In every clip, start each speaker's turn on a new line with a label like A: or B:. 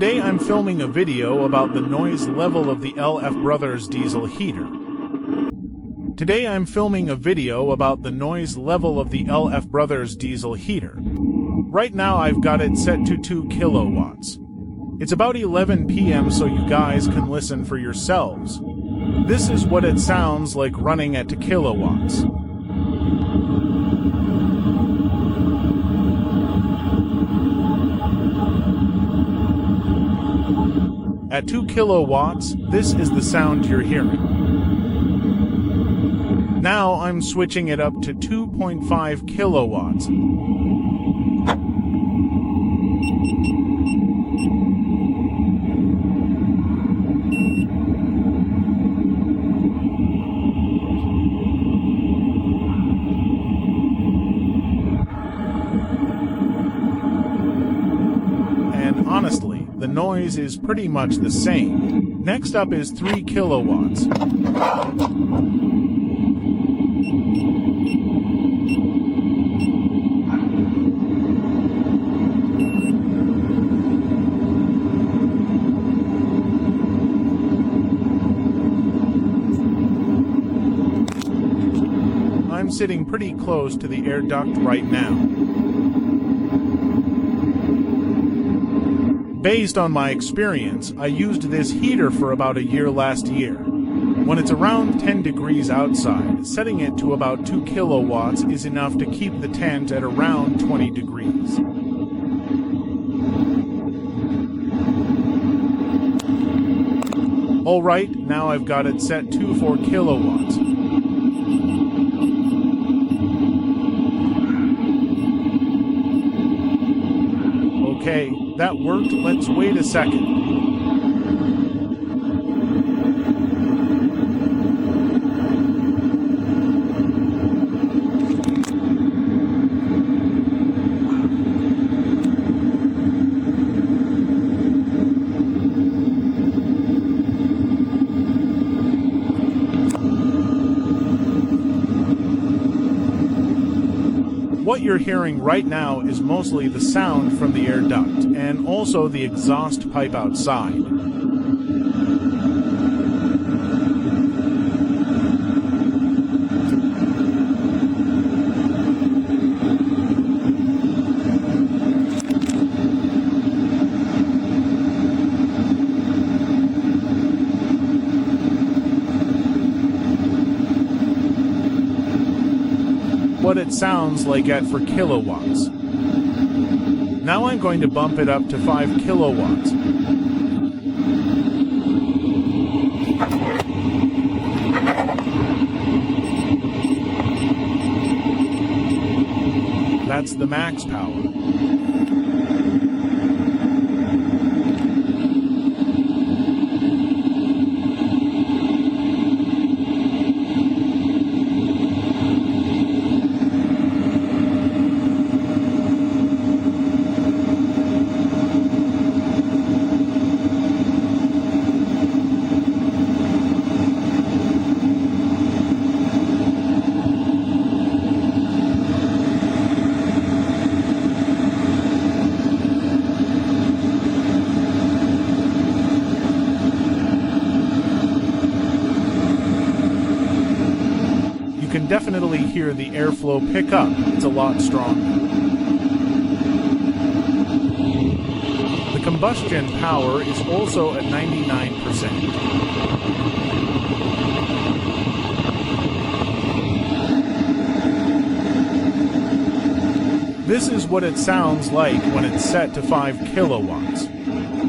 A: Today I'm filming a video about the noise level of the lfbros diesel heater. Today I'm filming a video about the noise level of the lfbros diesel heater. Right now I've got it set to 2 kilowatts. It's about 11 p.m. so you guys can listen for yourselves. This is what it sounds like running at 2 kilowatts. At 2 kilowatts, this is the sound you're hearing. Now I'm switching it up to 2.5 kilowatts. And honestly, the noise is pretty much the same. Next up is 3 kilowatts. I'm sitting pretty close to the air duct right now. Based on my experience, I used this heater for about a year last year. When it's around 10 degrees outside, setting it to about 2 kilowatts is enough to keep the tent at around 20 degrees. Alright, now I've got it set to 4 kilowatts. Okay, that worked. Let's wait a second. What you're hearing right now is mostly the sound from the air duct, and also the exhaust pipe outside. What it sounds like at 4 kilowatts. Now I'm going to bump it up to 5 kilowatts. That's the max power. You can definitely hear the airflow pick up. It's a lot stronger. The combustion power is also at 99%. This is what it sounds like when it's set to 5 kilowatts.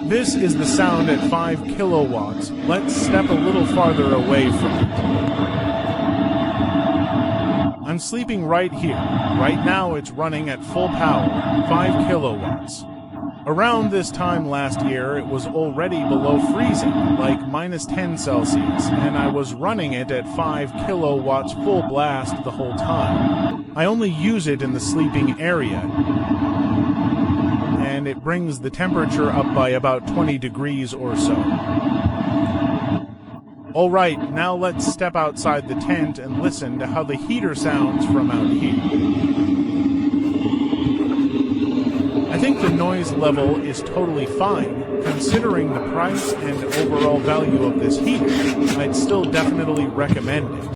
A: This is the sound at 5 kilowatts. Let's step a little farther away from it. I'm sleeping right here. Right now it's running at full power, 5 kilowatts. Around this time last year, it was already below freezing, like -10 Celsius, and I was running it at 5 kilowatts full blast the whole time. I only use it in the sleeping area, and it brings the temperature up by about 20 degrees or so. Alright, now let's step outside the tent and listen to how the heater sounds from out here. think the noise level is totally fine. Considering the price and overall value of this heater, I'd still definitely recommend it.